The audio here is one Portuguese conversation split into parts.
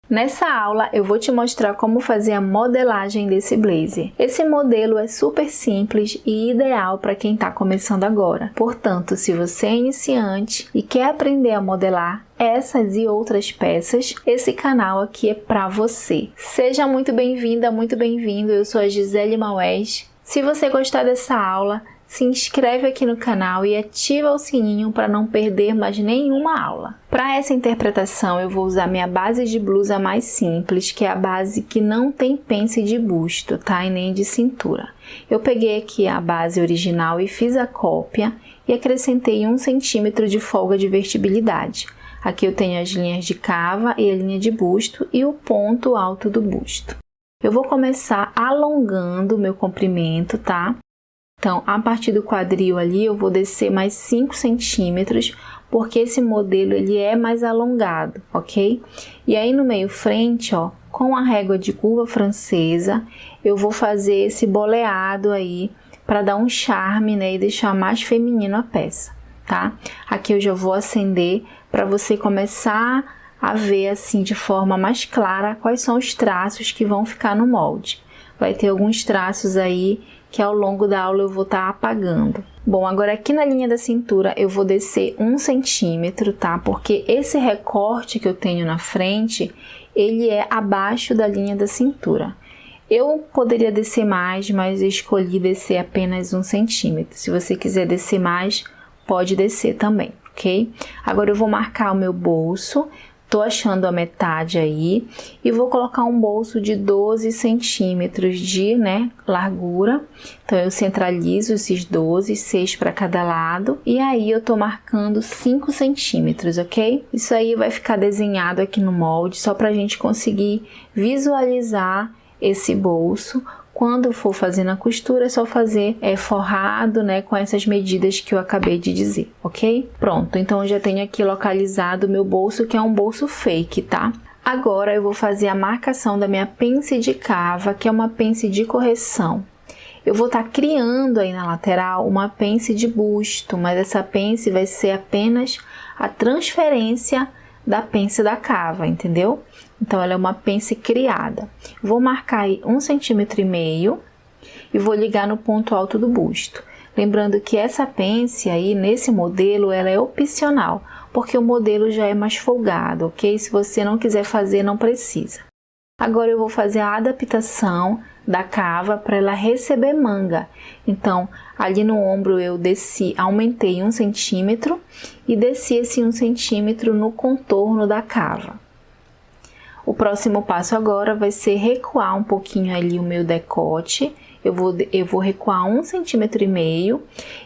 Nessa aula eu vou te mostrar como fazer a modelagem desse blazer. Esse modelo é super simples e ideal para quem está começando agora. Portanto, se você é iniciante e quer aprender a modelar essas e outras peças, esse canal aqui é para você. Seja muito bem-vinda, muito bem-vindo. Eu sou a Gisele Maués. Se você gostar dessa aula, se inscreve aqui no canal e ativa o sininho para não perder mais nenhuma aula. Para essa interpretação eu vou usar minha base de blusa mais simples, que é a base que não tem pence de busto, tá? E nem de cintura. Eu peguei aqui a base original e fiz a cópia e acrescentei 1 centímetro de folga de vertibilidade. Aqui eu tenho as linhas de cava e a linha de busto e o ponto alto do busto. Eu vou começar alongando o meu comprimento, tá? Então, a partir do quadril ali, eu vou descer mais 5 centímetros, porque esse modelo ele é mais alongado, ok? E aí, no meio frente, ó, com a régua de curva francesa, eu vou fazer esse boleado aí, para dar um charme, né, e deixar mais feminino a peça, tá? Aqui eu já vou acender, para você começar a ver, assim, de forma mais clara, quais são os traços que vão ficar no molde. Vai ter alguns traços aí, que ao longo da aula eu vou estar apagando. Bom, agora aqui na linha da cintura eu vou descer 1 centímetro, tá? Porque esse recorte que eu tenho na frente, ele é abaixo da linha da cintura. Eu poderia descer mais, mas eu escolhi descer apenas 1 centímetro. Se você quiser descer mais, pode descer também, ok? Agora eu vou marcar o meu bolso. Tô achando a metade aí e vou colocar um bolso de 12 centímetros de, largura. Então, eu centralizo esses 12, 6 para cada lado. E aí, eu tô marcando 5 centímetros, ok? Isso aí vai ficar desenhado aqui no molde, só pra gente conseguir visualizar esse bolso. Quando for fazendo a costura, é só fazer forrado, com essas medidas que eu acabei de dizer, ok? Pronto, então eu já tenho aqui localizado o meu bolso, que é um bolso fake, tá? Agora eu vou fazer a marcação da minha pence de cava, que é uma pence de correção. Eu vou estar criando aí na lateral uma pence de busto, mas essa pence vai ser apenas a transferência da pence da cava, entendeu? Então, ela é uma pence criada. Vou marcar aí 1,5 centímetro e vou ligar no ponto alto do busto. Lembrando que essa pence aí, nesse modelo, ela é opcional, porque o modelo já é mais folgado, ok? Se você não quiser fazer, não precisa. Agora, eu vou fazer a adaptação da cava para ela receber manga. Então, ali no ombro eu desci, aumentei 1 centímetro e desci esse 1 centímetro no contorno da cava. O próximo passo agora vai ser recuar um pouquinho ali o meu decote. Eu vou recuar 1,5 centímetro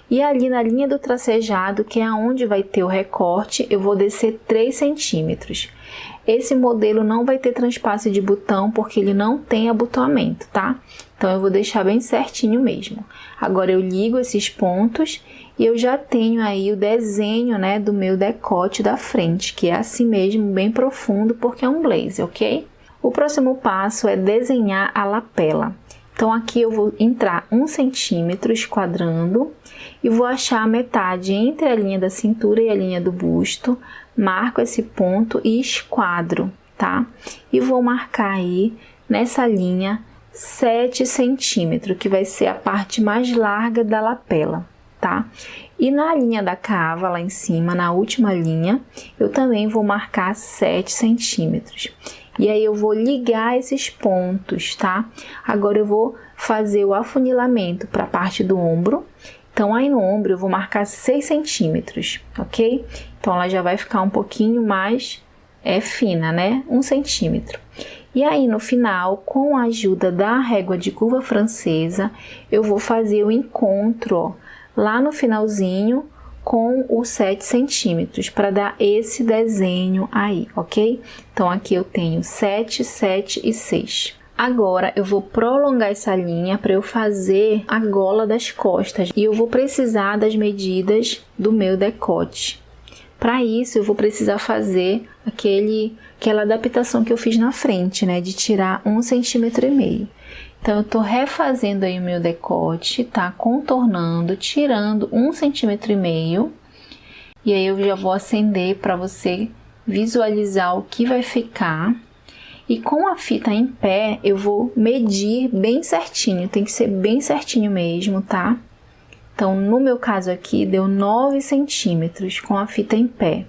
e ali na linha do tracejado, que é onde vai ter o recorte, eu vou descer 3 centímetros. Esse modelo não vai ter transpasse de botão porque ele não tem abotoamento, tá? Então, eu vou deixar bem certinho mesmo. Agora, eu ligo esses pontos e eu já tenho aí o desenho, do meu decote da frente, que é assim mesmo, bem profundo, porque é um blazer, ok? O próximo passo é desenhar a lapela. Então, aqui eu vou entrar 1 centímetro esquadrando e vou achar a metade entre a linha da cintura e a linha do busto. Marco esse ponto e esquadro, tá? E vou marcar aí, nessa linha, 7 centímetros, que vai ser a parte mais larga da lapela, tá? E na linha da cava, lá em cima, na última linha, eu também vou marcar 7 centímetros. E aí, eu vou ligar esses pontos, tá? Agora, eu vou fazer o afunilamento para a parte do ombro. Então, aí no ombro, eu vou marcar 6 centímetros, ok? Então, ela já vai ficar um pouquinho mais fina, 1 centímetro. E aí, no final, com a ajuda da régua de curva francesa, eu vou fazer o encontro, ó, lá no finalzinho com os 7 centímetros, para dar esse desenho aí, ok? Então, aqui eu tenho 7, 7 e 6. Agora, eu vou prolongar essa linha para eu fazer a gola das costas. E eu vou precisar das medidas do meu decote. Para isso, eu vou precisar fazer aquela adaptação que eu fiz na frente, de tirar 1,5 centímetro. Então, eu tô refazendo aí o meu decote, tá? Contornando, tirando 1,5 centímetro. E aí, eu já vou acender para você visualizar o que vai ficar. E com a fita em pé, eu vou medir bem certinho, tem que ser bem certinho mesmo, tá? Então, no meu caso aqui, deu 9 centímetros com a fita em pé.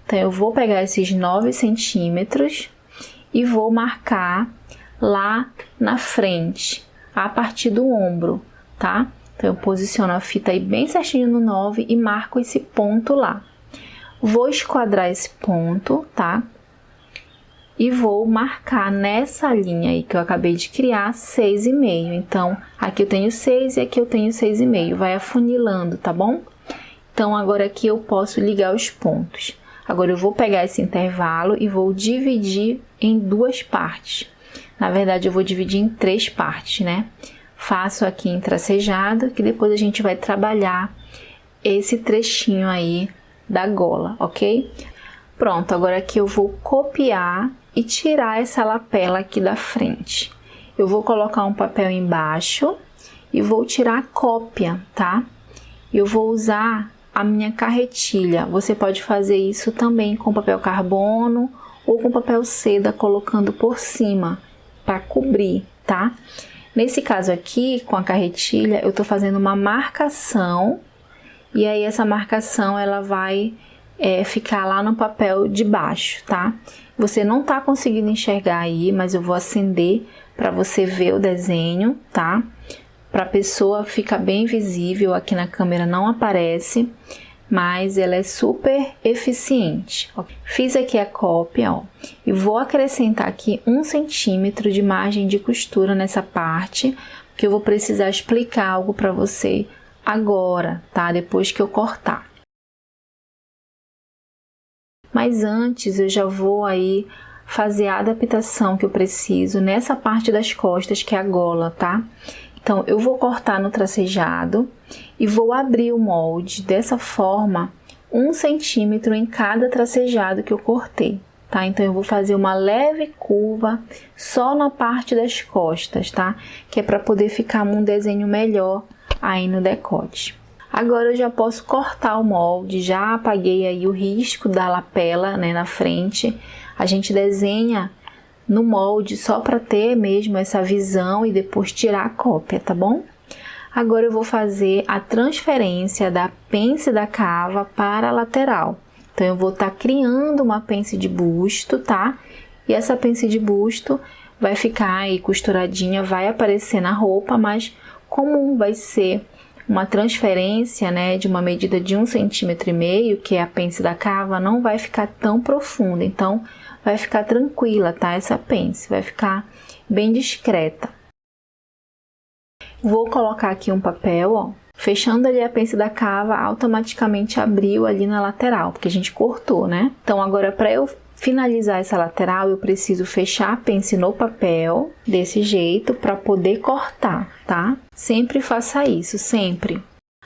Então, eu vou pegar esses 9 centímetros e vou marcar lá na frente, a partir do ombro, tá? Então, eu posiciono a fita aí bem certinho no 9 e marco esse ponto lá. Vou esquadrar esse ponto, tá? E vou marcar nessa linha aí que eu acabei de criar 6,5. Então, aqui eu tenho 6 e aqui eu tenho 6,5. Vai afunilando, tá bom? Então, agora aqui eu posso ligar os pontos. Agora, eu vou pegar esse intervalo e vou dividir em 2 partes. Na verdade, eu vou dividir em 3 partes, né? Faço aqui em tracejado, que depois a gente vai trabalhar esse trechinho aí da gola, ok? Pronto, agora aqui eu vou copiar e tirar essa lapela aqui da frente. Eu vou colocar um papel embaixo e vou tirar a cópia, tá? Eu vou usar a minha carretilha. Você pode fazer isso também com papel carbono ou com papel seda, colocando por cima para cobrir, tá? Nesse caso aqui, com a carretilha, eu tô fazendo uma marcação e aí essa marcação ela vai ficar lá no papel de baixo, tá? Você não tá conseguindo enxergar aí, mas eu vou acender para você ver o desenho, tá? Para a pessoa ficar bem visível, aqui na câmera não aparece, mas ela é super eficiente. Fiz aqui a cópia, ó, e vou acrescentar aqui 1 centímetro de margem de costura nessa parte, porque eu vou precisar explicar algo para você agora, tá? Depois que eu cortar. Mas antes eu já vou aí fazer a adaptação que eu preciso nessa parte das costas, que é a gola, tá? Então, eu vou cortar no tracejado e vou abrir o molde dessa forma, 1 centímetro em cada tracejado que eu cortei, tá? Então, eu vou fazer uma leve curva só na parte das costas, tá? Que é para poder ficar um desenho melhor aí no decote. Agora eu já posso cortar o molde, já apaguei aí o risco da lapela, né, na frente. A gente desenha no molde só para ter mesmo essa visão e depois tirar a cópia, tá bom? Agora eu vou fazer a transferência da pence da cava para a lateral. Então eu vou estar criando uma pence de busto, tá? E essa pence de busto vai ficar aí costuradinha, vai aparecer na roupa, mas como vai ser uma transferência, né, de uma medida de 1,5 cm, que é a pence da cava, não vai ficar tão profunda, então vai ficar tranquila, tá? Essa pence vai ficar bem discreta. Vou colocar aqui um papel, ó, fechando ali a pence da cava, automaticamente abriu ali na lateral, porque a gente cortou, né? Então agora, para eu finalizar essa lateral, eu preciso fechar a pence no papel, desse jeito, para poder cortar, tá? Sempre faça isso, sempre.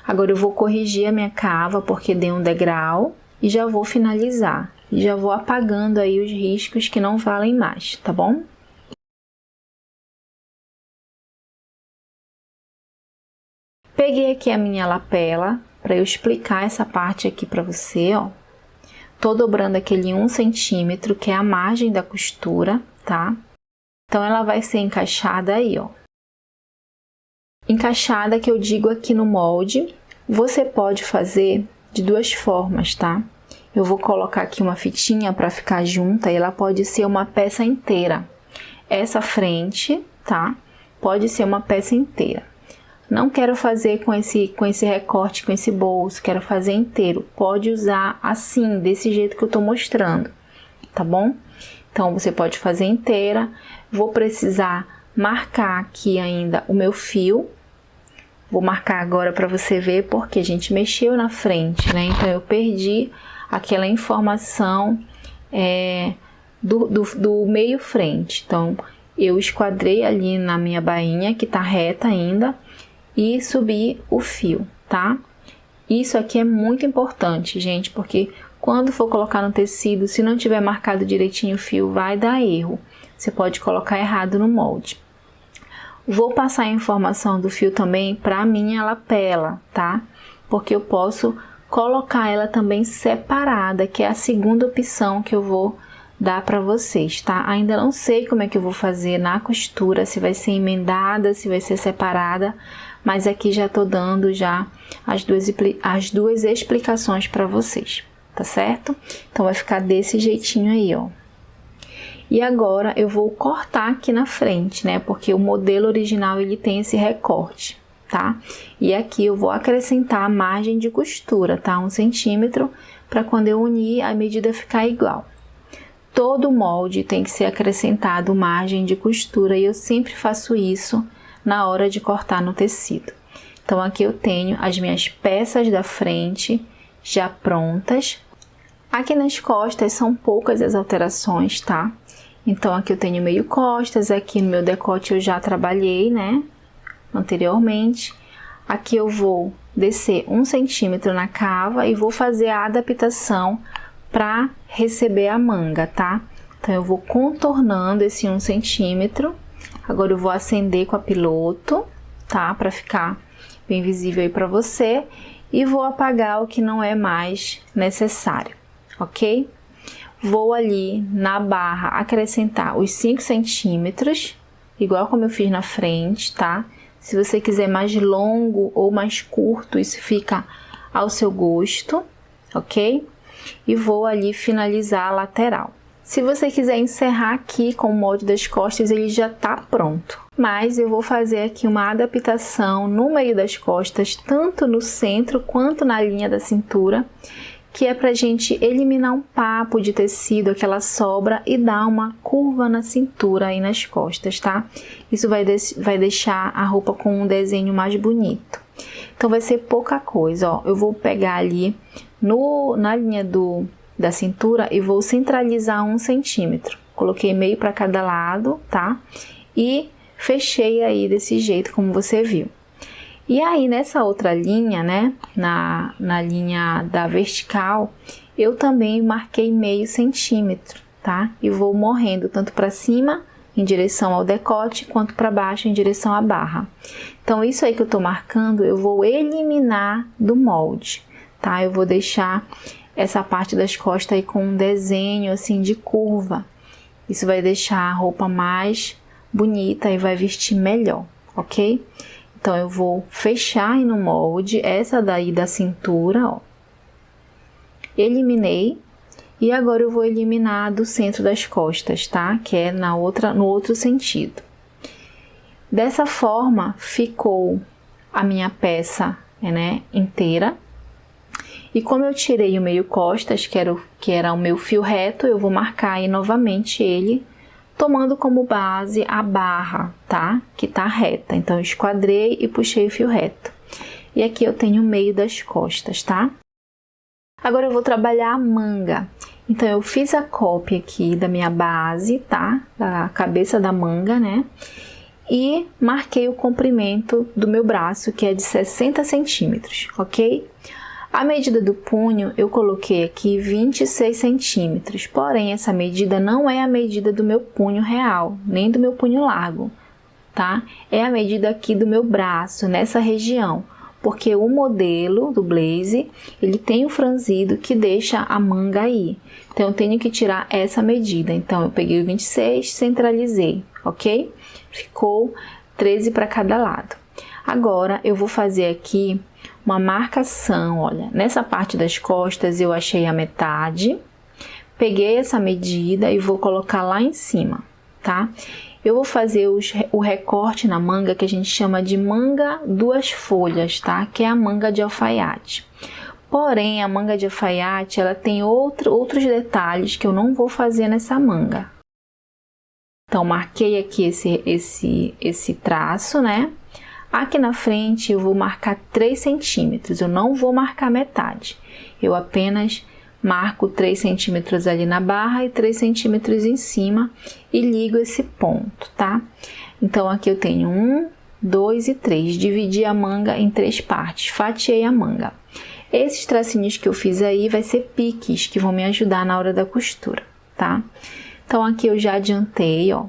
Agora eu vou corrigir a minha cava, porque deu um degrau, e já vou finalizar. E já vou apagando aí os riscos que não valem mais, tá bom? Peguei aqui a minha lapela, para eu explicar essa parte aqui para você, ó. Tô dobrando aquele 1 centímetro, que é a margem da costura, tá? Então, ela vai ser encaixada aí, ó. Encaixada, que eu digo aqui no molde, você pode fazer de 2 formas, tá? Eu vou colocar aqui uma fitinha para ficar junta e ela pode ser uma peça inteira. Essa frente, tá? Pode ser uma peça inteira. Não quero fazer com esse recorte, com esse bolso, quero fazer inteiro. Pode usar assim, desse jeito que eu tô mostrando, tá bom? Então, você pode fazer inteira. Vou precisar marcar aqui ainda o meu fio. Vou marcar agora para você ver, porque a gente mexeu na frente, né? Então, eu perdi aquela informação do meio frente. Então, eu esquadrei ali na minha bainha, que tá reta ainda, e subi o fio, tá? Isso aqui é muito importante, gente, porque quando for colocar no tecido, se não tiver marcado direitinho o fio, vai dar erro. Você pode colocar errado no molde. Vou passar a informação do fio também para a minha lapela, tá? Porque eu posso colocar ela também separada, que é a segunda opção que eu vou dá para vocês, tá? Ainda não sei como é que eu vou fazer na costura, se vai ser emendada, se vai ser separada, mas aqui já tô dando já as duas explicações para vocês, tá certo? Então vai ficar desse jeitinho aí, ó. E agora eu vou cortar aqui na frente, né? Porque o modelo original ele tem esse recorte, tá? E aqui eu vou acrescentar a margem de costura, tá? 1 centímetro, para quando eu unir a medida ficar igual. Todo molde tem que ser acrescentado margem de costura e eu sempre faço isso na hora de cortar no tecido. Então aqui eu tenho as minhas peças da frente já prontas. Aqui nas costas são poucas as alterações, tá? Então aqui eu tenho meio costas, aqui no meu decote eu já trabalhei, né? Anteriormente. Aqui eu vou descer 1 centímetro na cava e vou fazer a adaptação para receber a manga, tá? Então eu vou contornando esse 1 centímetro. Agora eu vou acender com a piloto, tá? Para ficar bem visível aí para você. E vou apagar o que não é mais necessário, ok? Vou ali na barra acrescentar os 5 centímetros, igual como eu fiz na frente, tá? Se você quiser mais longo ou mais curto, isso fica ao seu gosto, ok? E vou ali finalizar a lateral. Se você quiser encerrar aqui com o molde das costas, ele já tá pronto. Mas eu vou fazer aqui uma adaptação no meio das costas, tanto no centro quanto na linha da cintura, que é pra gente eliminar um papo de tecido, aquela sobra, e dar uma curva na cintura e nas costas, tá? Isso vai deixar a roupa com um desenho mais bonito. Então vai ser pouca coisa, ó. Eu vou pegar ali na linha da cintura e vou centralizar 1 centímetro. Coloquei meio para cada lado, tá? E fechei aí desse jeito, como você viu. E aí, nessa outra linha, né, na linha da vertical, eu também marquei meio centímetro, tá? E vou morrendo tanto para cima, em direção ao decote, quanto para baixo, em direção à barra. Então, isso aí que eu tô marcando, eu vou eliminar do molde, tá? Eu vou deixar essa parte das costas aí com um desenho, assim, de curva. Isso vai deixar a roupa mais bonita e vai vestir melhor, ok? Então, eu vou fechar aí no molde, essa daí da cintura, ó. Eliminei. E agora eu vou eliminar do centro das costas, tá? Que é no outro sentido. Dessa forma, ficou a minha peça, né, inteira. E como eu tirei o meio costas, que era o meu fio reto, eu vou marcar aí novamente ele, tomando como base a barra, tá? Que tá reta. Então, eu esquadrei e puxei o fio reto. E aqui eu tenho o meio das costas, tá? Agora eu vou trabalhar a manga. Então, eu fiz a cópia aqui da minha base, tá? Da cabeça da manga, né? E marquei o comprimento do meu braço, que é de 60 centímetros, ok? A medida do punho, eu coloquei aqui 26 centímetros, porém, essa medida não é a medida do meu punho real, nem do meu punho largo, tá? É a medida aqui do meu braço, nessa região, porque o modelo do blazer, ele tem um franzido que deixa a manga aí. Então, eu tenho que tirar essa medida. Então, eu peguei o 26, centralizei, ok? Ficou 13 para cada lado. Agora, eu vou fazer aqui uma marcação, olha, nessa parte das costas eu achei a metade, peguei essa medida e vou colocar lá em cima, tá? Eu vou fazer o recorte na manga que a gente chama de manga 2 folhas, tá? Que é a manga de alfaiate. Porém, a manga de alfaiate, ela tem outros detalhes que eu não vou fazer nessa manga. Então, marquei aqui esse traço, né? Aqui na frente eu vou marcar 3 centímetros, eu não vou marcar metade. Eu apenas marco 3 centímetros ali na barra e 3 centímetros em cima e ligo esse ponto, tá? Então, aqui eu tenho 1, 2 e 3. Dividi a manga em 3 partes, fatiei a manga. Esses tracinhos que eu fiz aí vai ser piques que vão me ajudar na hora da costura, tá? Então, aqui eu já adiantei, ó.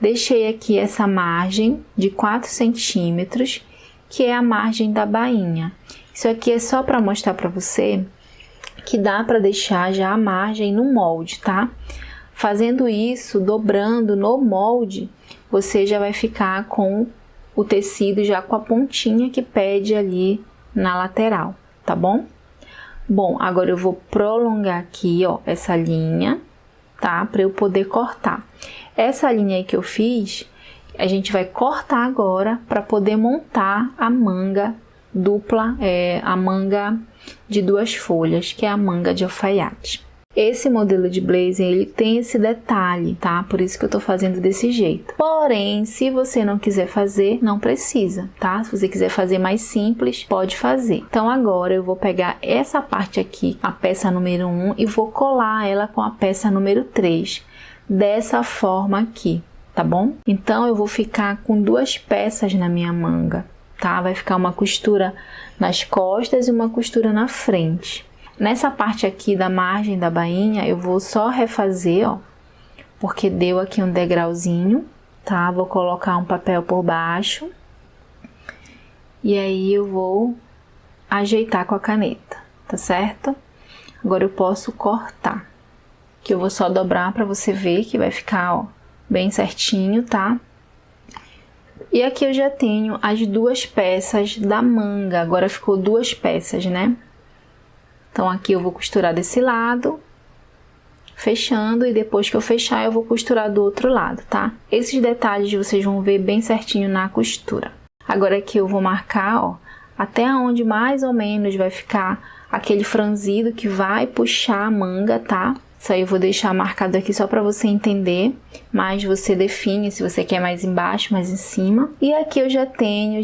Deixei aqui essa margem de 4 centímetros, que é a margem da bainha. Isso aqui é só para mostrar para você que dá para deixar já a margem no molde, tá? Fazendo isso, dobrando no molde, você já vai ficar com o tecido já com a pontinha que pede ali na lateral, tá bom? Bom, agora eu vou prolongar aqui, ó, essa linha, tá? Para eu poder cortar. Essa linha aí que eu fiz, a gente vai cortar agora para poder montar a manga dupla, a manga de 2 folhas, que é a manga de alfaiate. Esse modelo de blazer, ele tem esse detalhe, tá? Por isso que eu tô fazendo desse jeito. Porém, se você não quiser fazer, não precisa, tá? Se você quiser fazer mais simples, pode fazer. Então, agora eu vou pegar essa parte aqui, a peça número 1, e vou colar ela com a peça número 3, dessa forma aqui, tá bom? Então, eu vou ficar com 2 peças na minha manga, tá? Vai ficar uma costura nas costas e uma costura na frente. Nessa parte aqui da margem da bainha, eu vou só refazer, ó, porque deu aqui um degrauzinho, tá? Vou colocar um papel por baixo e aí eu vou ajeitar com a caneta, tá certo? Agora eu posso cortar, que eu vou só dobrar pra você ver que vai ficar, ó, bem certinho, tá? E aqui eu já tenho as 2 peças da manga, agora ficou 2 peças, né? Então, aqui eu vou costurar desse lado, fechando, e depois que eu fechar, eu vou costurar do outro lado, tá? Esses detalhes vocês vão ver bem certinho na costura. Agora aqui eu vou marcar, ó, até onde mais ou menos vai ficar aquele franzido que vai puxar a manga, tá? Isso aí eu vou deixar marcado aqui só para você entender, mas você define se você quer mais embaixo, mais em cima. E aqui eu já tenho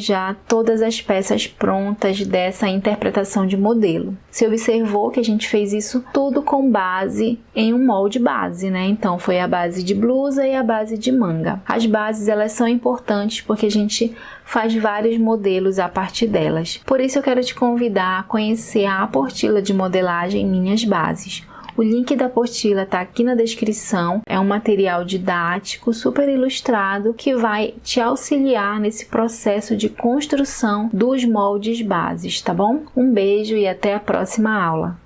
todas as peças prontas dessa interpretação de modelo. Você observou que a gente fez isso tudo com base em um molde base, né? Então foi a base de blusa e a base de manga. As bases, elas são importantes porque a gente faz vários modelos a partir delas. Por isso eu quero te convidar a conhecer a apostila de modelagem Minhas Bases. O link da apostila está aqui na descrição, é um material didático, super ilustrado, que vai te auxiliar nesse processo de construção dos moldes bases, tá bom? Um beijo e até a próxima aula!